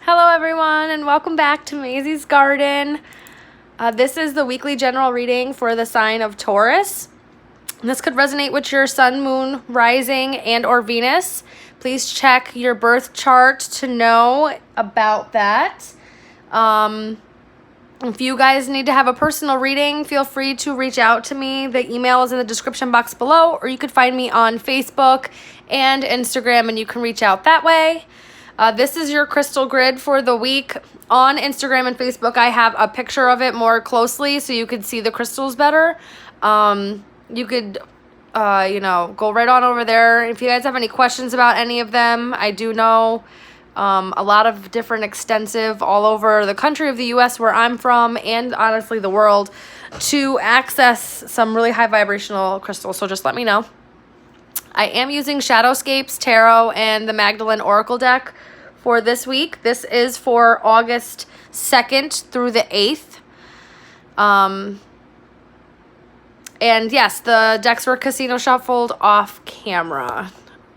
Hello everyone and welcome back to Mazysgarden. This is the weekly general reading for the sign of Taurus. This could resonate with your sun, moon, rising, and or Venus. Please check your birth chart to know about that. If you guys need to have a personal reading, feel free to reach out to me. The email is in the description box below, or you could find me on Facebook and Instagram and you can reach out that way. This is your crystal grid for the week. On Instagram and Facebook, I have a picture of it more closely so you could see the crystals better. You could, go right on over there. If you guys have any questions about any of them, I do know a lot of different extensive all over the country of the U.S. where I'm from and honestly the world to access some really high vibrational crystals. So just let me know. I am using Shadowscapes Tarot and the Magdalene Oracle deck for this week. This is for August 2nd through the 8th. And yes, the decks were casino shuffled off camera.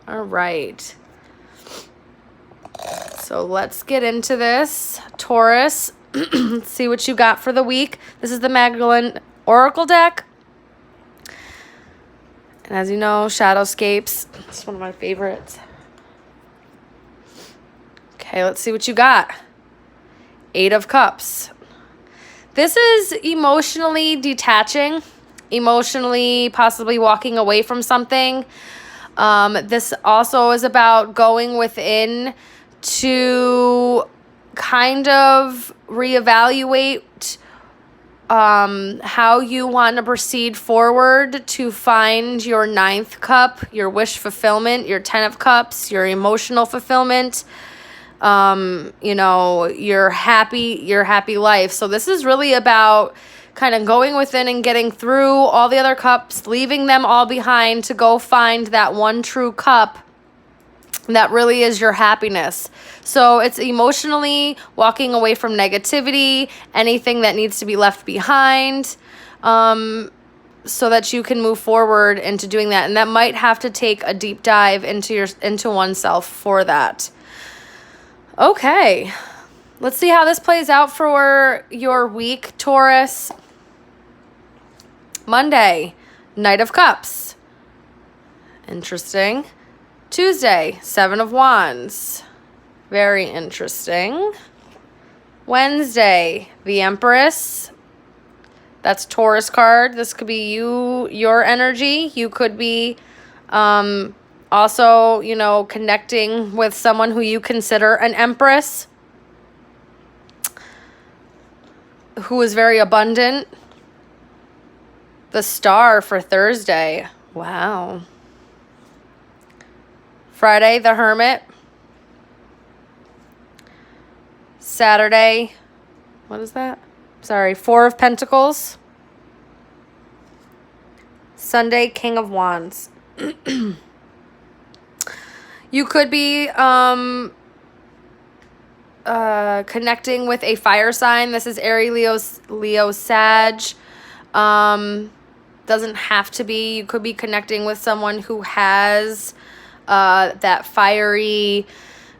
All right. So let's get into this. Taurus, let's see what you got for the week. This is the Magdalene Oracle deck. And as you know, Shadowscapes, it's one of my favorites. Okay, let's see what you got. 8 of Cups. This is emotionally detaching, emotionally possibly walking away from something. This also is about going within to kind of reevaluate how you want to proceed forward to find your 9th cup, your wish fulfillment, your 10 of Cups, your emotional fulfillment, your happy life. So this is really about kind of going within and getting through all the other cups, leaving them all behind to go find that one true cup that really is your happiness. So it's emotionally walking away from negativity, anything that needs to be left behind, so that you can move forward into doing that. And that might have to take a deep dive into oneself for that. Okay, let's see how this plays out for your week, Taurus. Monday, Knight of Cups. Interesting. Tuesday, 7 of Wands. Very interesting. Wednesday, the Empress. That's Taurus card. This could be your energy. You could be also, connecting with someone who you consider an Empress, who is very abundant. The Star for Thursday. Wow. Friday, the Hermit. Saturday, what is that? Sorry, 4 of Pentacles. Sunday, King of Wands. You could be connecting with a fire sign. This is Aries, Leo, Sag. Doesn't have to be. You could be connecting with someone who has that fiery,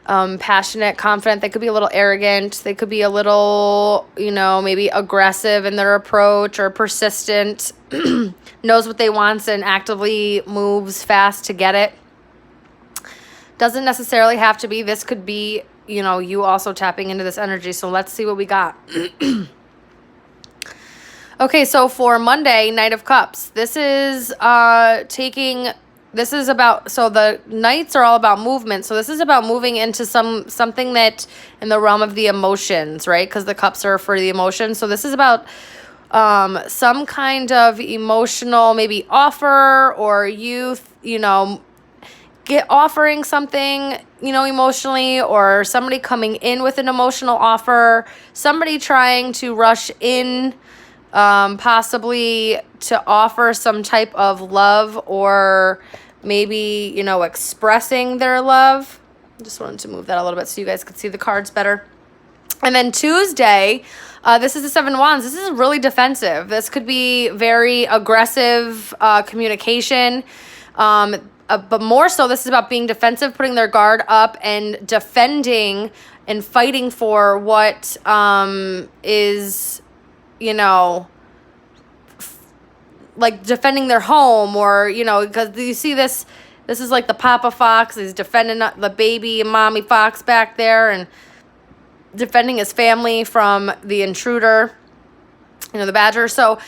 passionate, confident. They could be a little arrogant. They could be a little, maybe aggressive in their approach or persistent, knows what they want and actively moves fast to get it. Doesn't necessarily have to be. This could be, you also tapping into this energy. So let's see what we got. Okay, so for Monday, Knight of Cups. This is so the Knights are all about movement. So this is about moving into something that in the realm of the emotions, right? Because the cups are for the emotions. So this is about some kind of emotional maybe offer or youth, offering something, emotionally, or somebody coming in with an emotional offer, somebody trying to rush in, possibly to offer some type of love or maybe, expressing their love. I just wanted to move that a little bit so you guys could see the cards better. And then Tuesday, this is the 7 of Wands. This is really defensive. This could be very aggressive communication. but more so, this is about being defensive, putting their guard up, and defending and fighting for what is, you know, like defending their home, or, you know, because you see this is like the Papa Fox is defending the baby and Mommy Fox back there and defending his family from the intruder, you know, the badger. So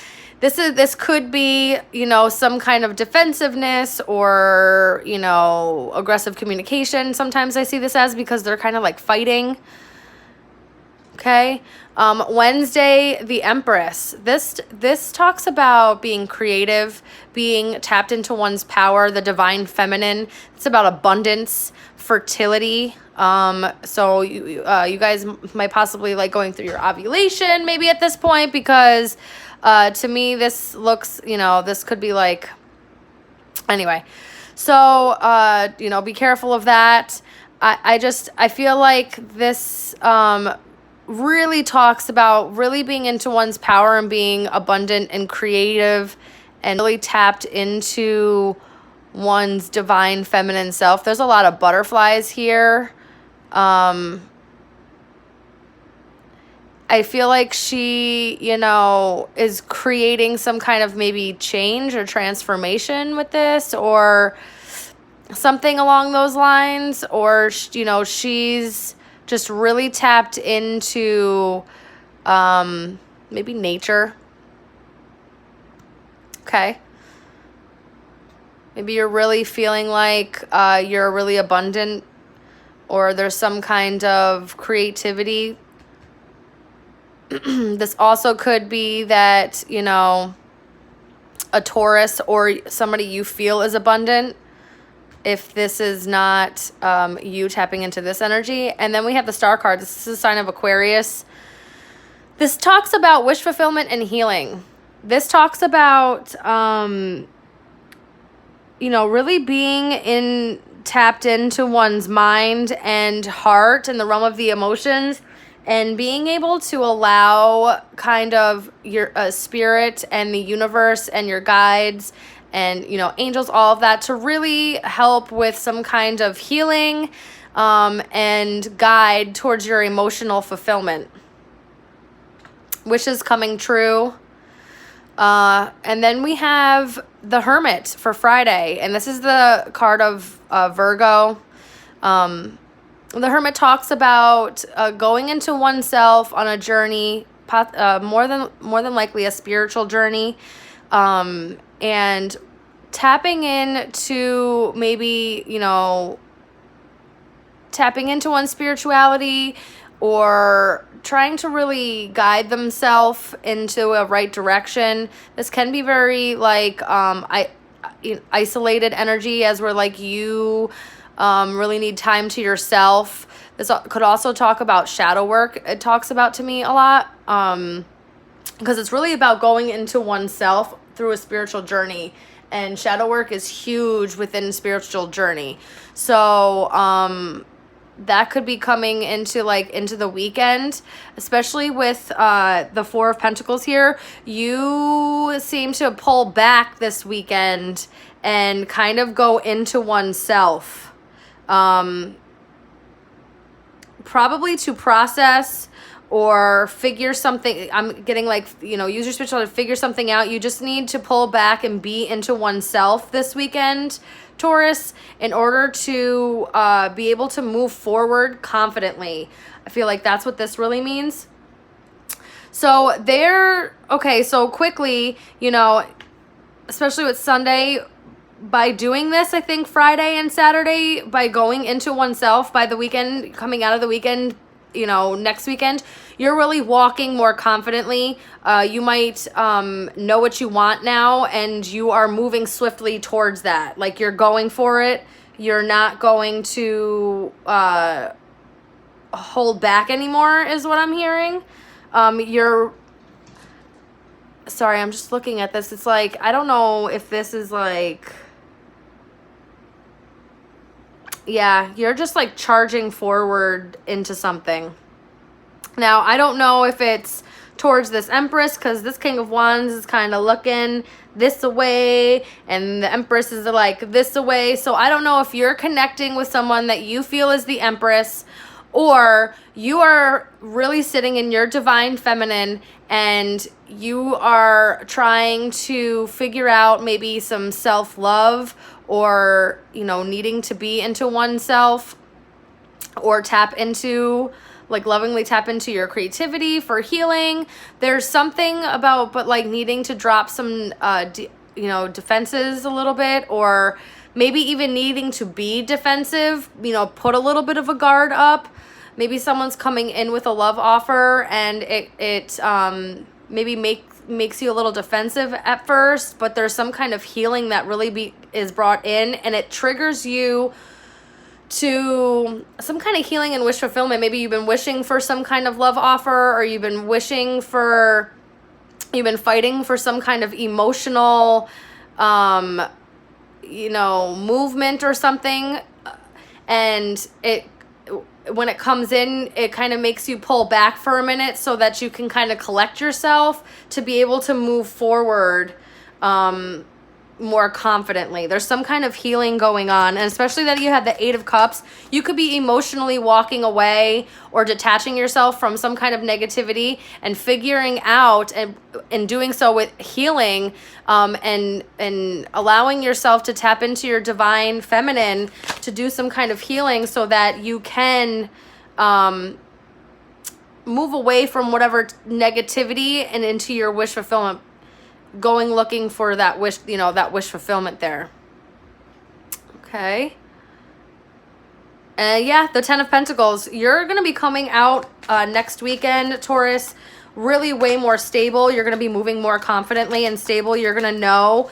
this could be, you know, some kind of defensiveness or, you know, aggressive communication. Sometimes I see this as, because they're kind of like fighting. Okay. Wednesday, the Empress. This talks about being creative, being tapped into one's power, the divine feminine. It's about abundance, fertility. So you guys might possibly like going through your ovulation maybe at this point, because to me this looks, you know, this could be like, anyway. So you know, be careful of that. I feel like this really talks about really being into one's power and being abundant and creative and really tapped into one's divine feminine self. There's a lot of butterflies here. I feel like she, you know, is creating some kind of maybe change or transformation with this, or something along those lines, or, you know, she's just really tapped into maybe nature. Okay. Maybe you're really feeling like you're really abundant, or there's some kind of creativity. This also could be that, you know, a Taurus or somebody you feel is abundant, if this is not you tapping into this energy. And then we have the Star card. This is a sign of Aquarius. This talks about wish fulfillment and healing. This talks about, you know, really being tapped into one's mind and heart and the realm of the emotions, and being able to allow kind of your spirit and the universe and your guides and, you know, angels, all of that, to really help with some kind of healing and guide towards your emotional fulfillment, wishes coming true. And then we have the Hermit for Friday, and this is the card of Virgo. The Hermit talks about going into oneself on a journey, more than likely a spiritual journey, and tapping into maybe, you know, tapping into one's spirituality, or trying to really guide themselves into a right direction. This can be very like isolated energy, as we're like, you really need time to yourself. This could also talk about shadow work. It talks about to me a lot, because it's really about going into oneself through a spiritual journey, and shadow work is huge within spiritual journey. So that could be coming into the weekend, especially with the Four of Pentacles here. You seem to pull back this weekend and kind of go into oneself, probably to process or figure something. I'm getting like, you know, use your spirituality to figure something out. You just need to pull back and be into oneself this weekend, Taurus, in order to be able to move forward confidently. I feel like that's what this really means. So so quickly, you know, especially with Sunday, by doing this, I think Friday and Saturday, by going into oneself, by the weekend, coming out of the weekend, you know, next weekend, you're really walking more confidently. You might know what you want now, and you are moving swiftly towards that. Like, you're going for it. You're not going to hold back anymore, is what I'm hearing. Sorry, I'm just looking at this. It's like, I don't know if this is like, yeah, you're just like charging forward into something. Now, I don't know if it's towards this Empress, because this King of Wands is kind of looking this away and the Empress is like this away. So I don't know if you're connecting with someone that you feel is the Empress, or you are really sitting in your divine feminine and you are trying to figure out maybe some self-love, or, you know, needing to be into oneself, or tap into, like, lovingly tap into your creativity for healing. There's something about, but like needing to drop some, you know, defenses a little bit, or maybe even needing to be defensive, you know, put a little bit of a guard up. Maybe someone's coming in with a love offer and it maybe makes you a little defensive at first, but there's some kind of healing that really is brought in, and it triggers you to some kind of healing and wish fulfillment. Maybe you've been wishing for some kind of love offer, or you've been fighting for some kind of emotional, you know, movement or something. And when it comes in, it kind of makes you pull back for a minute so that you can kind of collect yourself to be able to move forward more confidently. There's some kind of healing going on, and especially that you have the Eight of Cups, you could be emotionally walking away or detaching yourself from some kind of negativity and figuring out, and doing so with healing, and allowing yourself to tap into your divine feminine to do some kind of healing so that you can move away from whatever negativity and into your wish fulfillment, going looking for that wish, you know, that wish fulfillment there. Okay. And yeah, the Ten of Pentacles, you're going to be coming out next weekend, Taurus, really way more stable. You're going to be moving more confidently and stable. You're going to know.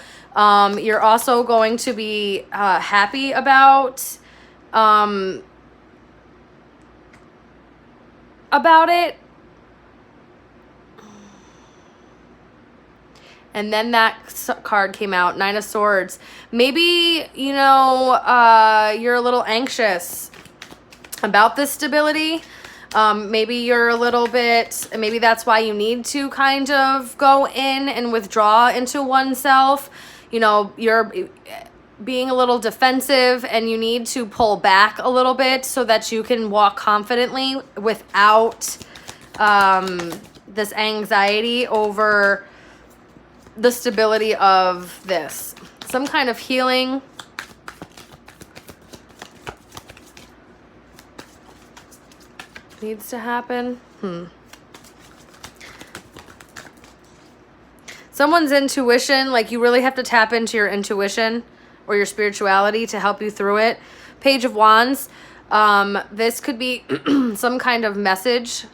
You're also going to be happy about it. And then that card came out, Nine of Swords. Maybe, you know, you're a little anxious about this stability. Maybe you're a little bit, maybe that's why you need to kind of go in and withdraw into oneself. You know, you're being a little defensive and you need to pull back a little bit so that you can walk confidently without this anxiety over the stability of this. Some kind of healing. Needs to happen. Someone's intuition, like you really have to tap into your intuition or your spirituality to help you through it. Page of Wands. This could be some kind of message.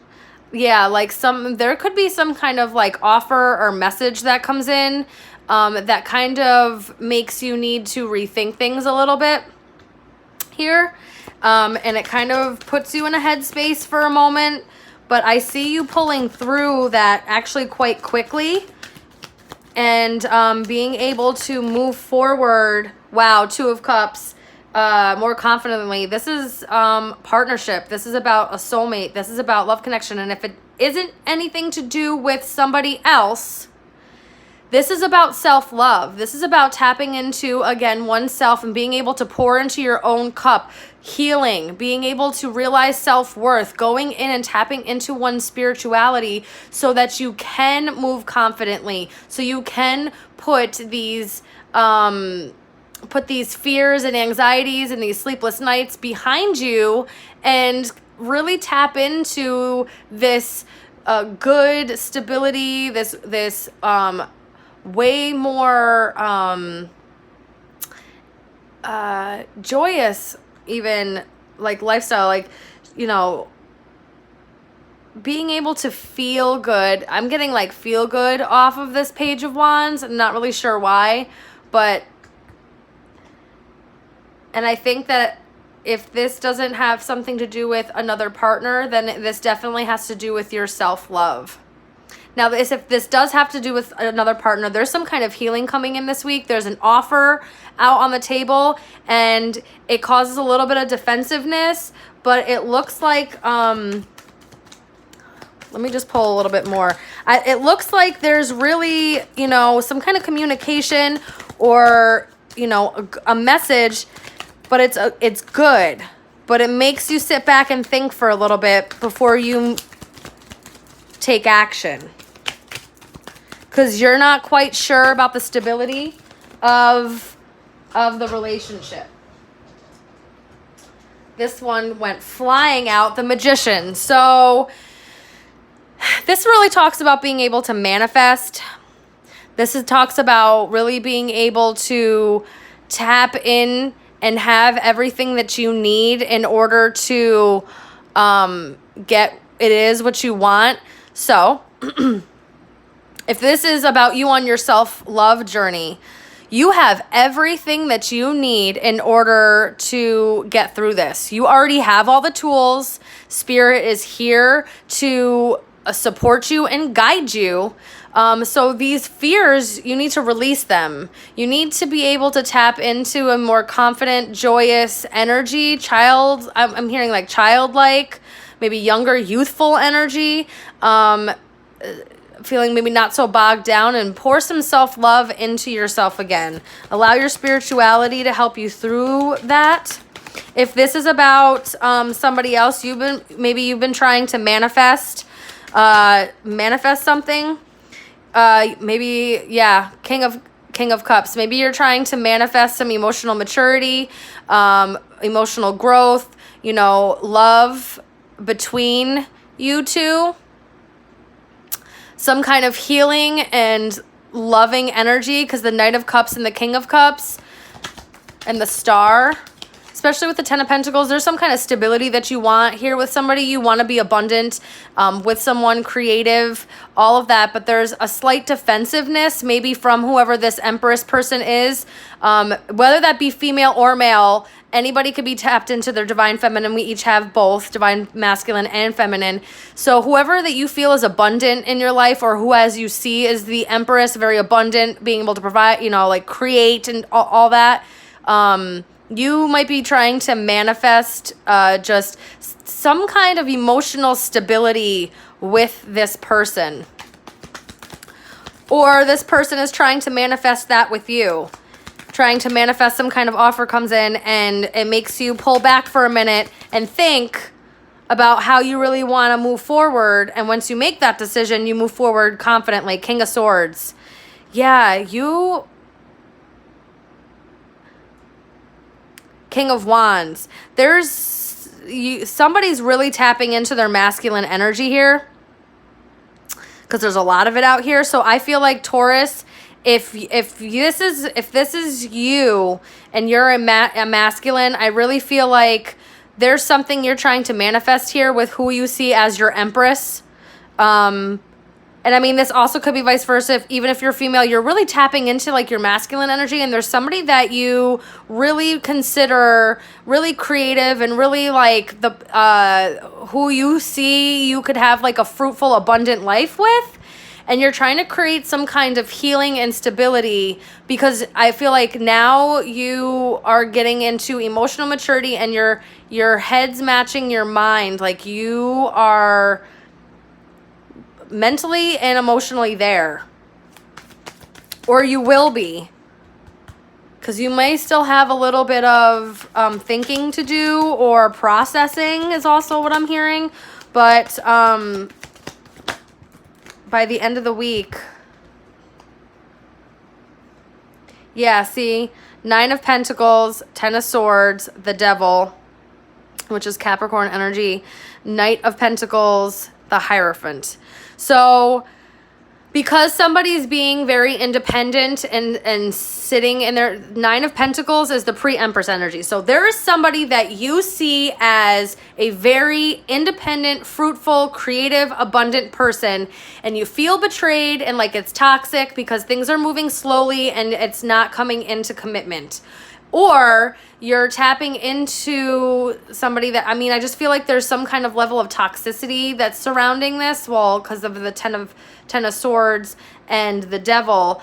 Yeah, like there could be some kind of like offer or message that comes in that kind of makes you need to rethink things a little bit here. And it kind of puts you in a headspace for a moment, but I see you pulling through that actually quite quickly and being able to move forward. Wow, Two of Cups. More confidently. This is partnership. This is about a soulmate. This is about love connection. And if it isn't anything to do with somebody else, this is about self-love. This is about tapping into, again, oneself and being able to pour into your own cup, healing, being able to realize self-worth, going in and tapping into one's spirituality so that you can move confidently, so you can put these fears and anxieties and these sleepless nights behind you and really tap into this good stability, this way more joyous, even like lifestyle, like, you know, being able to feel good. I'm getting like feel good off of this Page of Wands. I'm not really sure why, and I think that if this doesn't have something to do with another partner, then this definitely has to do with your self-love. Now, if this does have to do with another partner, there's some kind of healing coming in this week. There's an offer out on the table, and it causes a little bit of defensiveness, but it looks like, Let me just pull a little bit more. It looks like there's really, you know, some kind of communication or, you know, a message, but it's good. But it makes you sit back and think for a little bit before you take action. Because you're not quite sure about the stability of the relationship. This one went flying out, the Magician. So this really talks about being able to manifest. Talks about really being able to tap in and have everything that you need in order to get it is what you want. So if this is about you on your self-love journey, you have everything that you need in order to get through this. You already have all the tools. Spirit is here to support you and guide you. So these fears, you need to release them. You need to be able to tap into a more confident, joyous energy. I'm hearing like childlike, maybe younger, youthful energy. Feeling maybe not so bogged down, and pour some self-love into yourself again. Allow your spirituality to help you through that. If this is about somebody else, you've been trying to manifest something. King of Cups. Maybe you're trying to manifest some emotional maturity, emotional growth, you know, love between you two. Some kind of healing and loving energy, because the Knight of Cups and the King of Cups and the Star, especially with the Ten of Pentacles, there's some kind of stability that you want here with somebody. You want to be abundant with someone, creative, all of that. But there's a slight defensiveness maybe from whoever this Empress person is, whether that be female or male. Anybody could be tapped into their divine feminine. We each have both divine masculine and feminine. So whoever that you feel is abundant in your life, or who as you see is the Empress, very abundant, being able to provide, you know, like create and all that. You might be trying to manifest just some kind of emotional stability with this person. Or this person is trying to manifest that with you. Trying to manifest some kind of offer comes in and it makes you pull back for a minute and think about how you really want to move forward. And once you make that decision, you move forward confidently. King of Swords. Yeah, King of Wands. Somebody's really tapping into their masculine energy here, because there's a lot of it out here. So I feel like Taurus, if this is you and you're a masculine, I really feel like there's something you're trying to manifest here with who you see as your Empress. And I mean, this also could be vice versa. Even if you're female, you're really tapping into like your masculine energy, and there's somebody that you really consider really creative and really like who you see you could have like a fruitful, abundant life with. And you're trying to create some kind of healing and stability, because I feel like now you are getting into emotional maturity and your head's matching your mind. Like you are mentally and emotionally there, or you will be, because you may still have a little bit of thinking to do, or processing is also what I'm hearing. But by the end of the week, yeah, see, 9 of Pentacles, 10 of Swords, the Devil, which is Capricorn energy, Knight of Pentacles, the Hierophant. So because somebody's being very independent and sitting in their 9 of Pentacles is the pre-Empress energy. So there is somebody that you see as a very independent, fruitful, creative, abundant person, and you feel betrayed and like it's toxic because things are moving slowly and it's not coming into commitment. Or you're tapping into somebody that, I mean, I just feel like there's some kind of level of toxicity that's surrounding this. Well, because of the 10 of Swords and the Devil.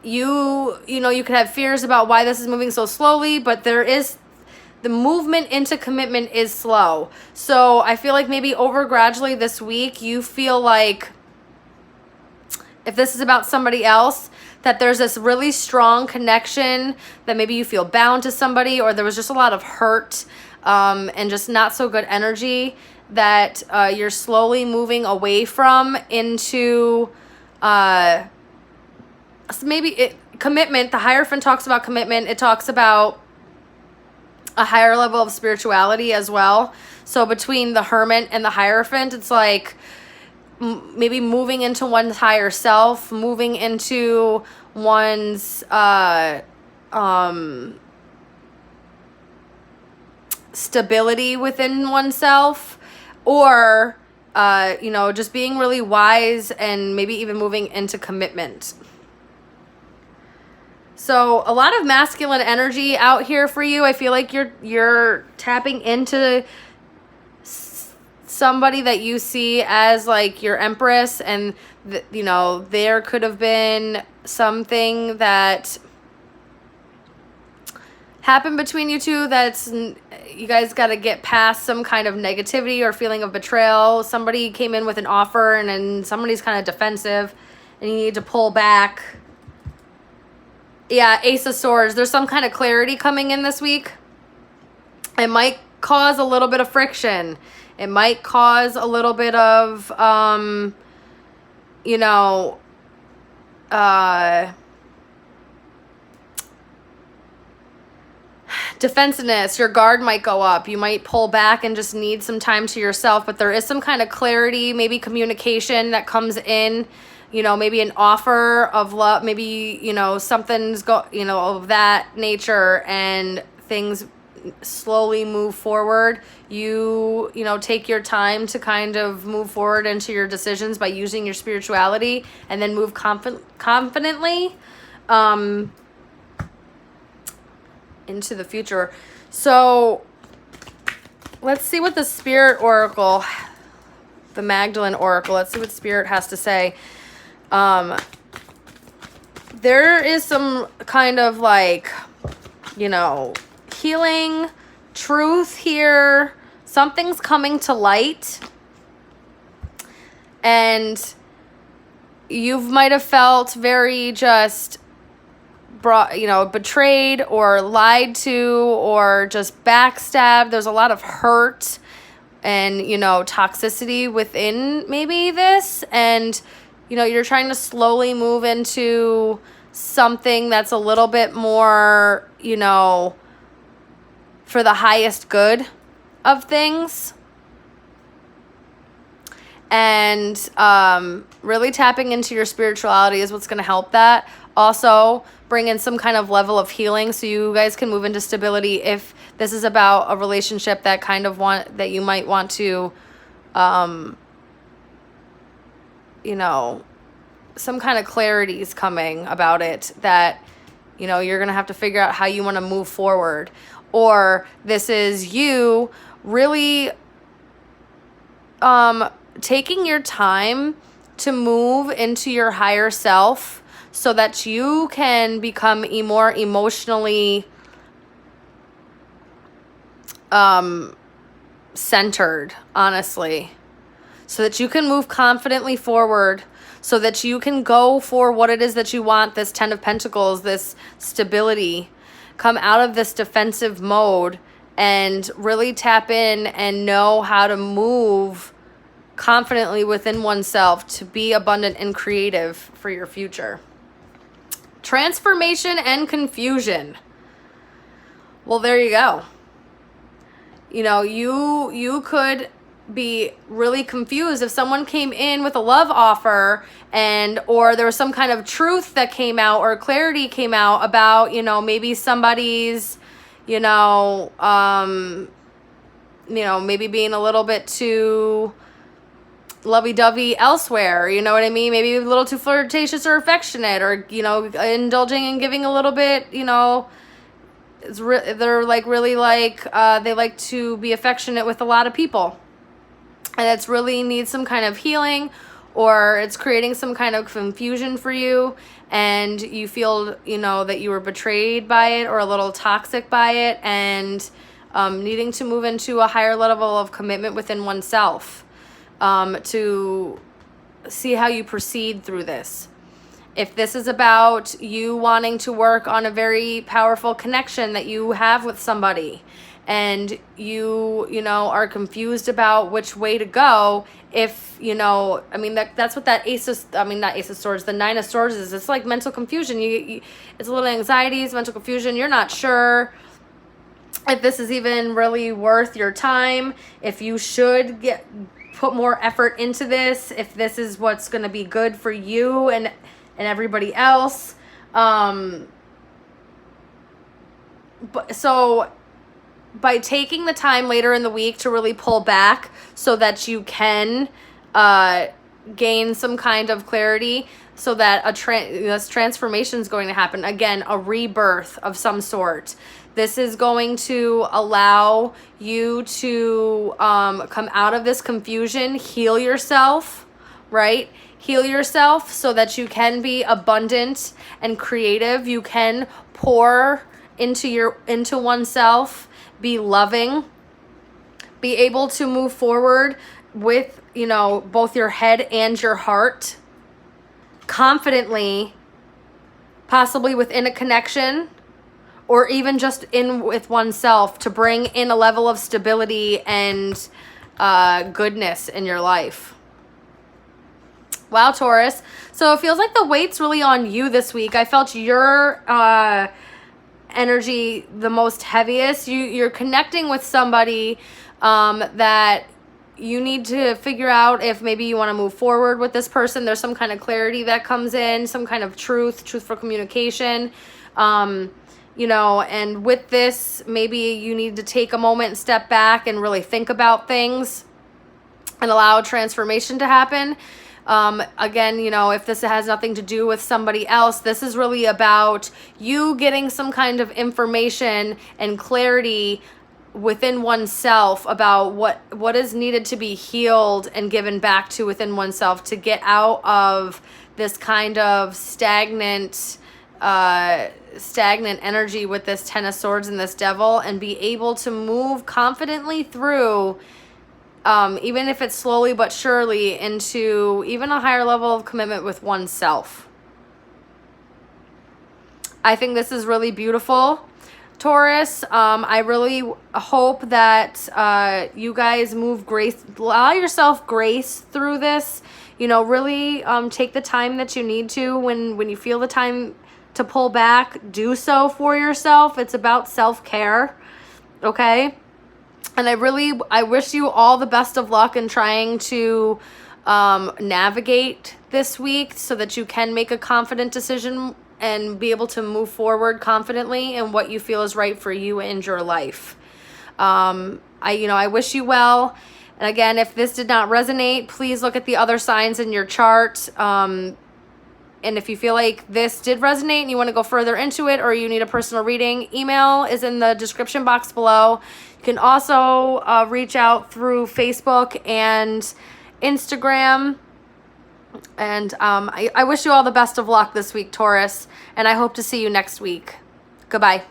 You know, you could have fears about why this is moving so slowly, but there is the movement into commitment is slow. So I feel like maybe over gradually this week, you feel like if this is about somebody else, that there's this really strong connection, that maybe you feel bound to somebody, or there was just a lot of hurt and just not so good energy that you're slowly moving away from into commitment. The Hierophant talks about commitment. It talks about a higher level of spirituality as well. So between the Hermit and the Hierophant, it's like maybe moving into one's higher self, moving into one's stability within oneself, or just being really wise and maybe even moving into commitment. So a lot of masculine energy out here for you. I feel like you're tapping into somebody that you see as like your empress, and there could have been something that happened between you two that's you guys got to get past some kind of negativity or feeling of betrayal. Somebody came in with an offer and then somebody's kind of defensive and you need to pull back. Yeah, Ace of Swords. There's some kind of clarity coming in this week. It might cause a little bit of friction. It might cause a little bit of, defensiveness. Your guard might go up. You might pull back and just need some time to yourself, but there is some kind of clarity, maybe communication that comes in. Maybe an offer of love, maybe, something's of that nature, and things slowly move forward. You take your time to kind of move forward into your decisions by using your spirituality, and then move confidently into the future. So let's see what the Spirit Oracle, the Magdalene Oracle, let's see what Spirit has to say. There is some kind of like, healing truth here. Something's coming to light. And you might have felt very just betrayed or lied to or just backstabbed. There's a lot of hurt and, toxicity within maybe this. And you're trying to slowly move into something that's a little bit more, for the highest good of things. And really tapping into your spirituality is what's going to help that. Also, bring in some kind of level of healing so you guys can move into stability if this is about a relationship that that you might want to some kind of clarity is coming about it that, you're going to have to figure out how you want to move forward. Or this is you really taking your time to move into your higher self so that you can become more emotionally centered, honestly. So that you can move confidently forward, so that you can go for what it is that you want, this 10 of Pentacles, this stability, come out of this defensive mode and really tap in and know how to move confidently within oneself to be abundant and creative for your future. Transformation and confusion. Well, there you go. You could be really confused if someone came in with a love offer or there was some kind of truth that came out or clarity came out about, maybe somebody's, maybe being a little bit too lovey-dovey elsewhere, you know what I mean? Maybe a little too flirtatious or affectionate, or, indulging and giving a little bit, they're like really like, they like to be affectionate with a lot of people. And it's really needs some kind of healing, or it's creating some kind of confusion for you, and you feel, that you were betrayed by it or a little toxic by it, and needing to move into a higher level of commitment within oneself, to see how you proceed through this. If this is about you wanting to work on a very powerful connection that you have with somebody, and you know, are confused about which way to go, if, you know, I mean, that's what that not Ace of Swords, the Nine of Swords is. It's like mental confusion. It's a little anxieties, mental confusion. You're not sure if this is even really worth your time, if you should put more effort into this, if this is what's going to be good for you and everybody else. So by taking the time later in the week to really pull back so that you can gain some kind of clarity, so that this transformation is going to happen. Again, a rebirth of some sort. This is going to allow you to come out of this confusion, heal yourself, right? Heal yourself so that you can be abundant and creative. You can pour into oneself, be loving, be able to move forward with, you know, both your head and your heart confidently, possibly within a connection, or even just with oneself, to bring in a level of stability and goodness in your life. Wow, Taurus. So it feels like the weight's really on you this week. I felt your energy the most heaviest. You're connecting with somebody that you need to figure out if maybe you want to move forward with this person. There's some kind of clarity that comes in, some kind of truthful communication. You know, and with this, maybe you need to take a moment and step back and really think about things and allow transformation to happen. Again, you know, if this has nothing to do with somebody else, this is really about you getting some kind of information and clarity within oneself about what is needed to be healed and given back to within oneself, to get out of this kind of stagnant energy with this Ten of Swords and this Devil, and be able to move confidently through, even if it's slowly but surely, into even a higher level of commitment with oneself. I think this is really beautiful, Taurus. I really hope that you guys allow yourself grace through this. You know, really take the time that you need to. When you feel the time to pull back, do so for yourself. It's about self-care, okay? And I wish you all the best of luck in trying to navigate this week so that you can make a confident decision and be able to move forward confidently in what you feel is right for you and your life. I wish you well. And again, if this did not resonate, please look at the other signs in your chart. And if you feel like this did resonate and you want to go further into it, or you need a personal reading, email is in the description box below. You can also reach out through Facebook and Instagram. And I wish you all the best of luck this week, Taurus, and I hope to see you next week. Goodbye.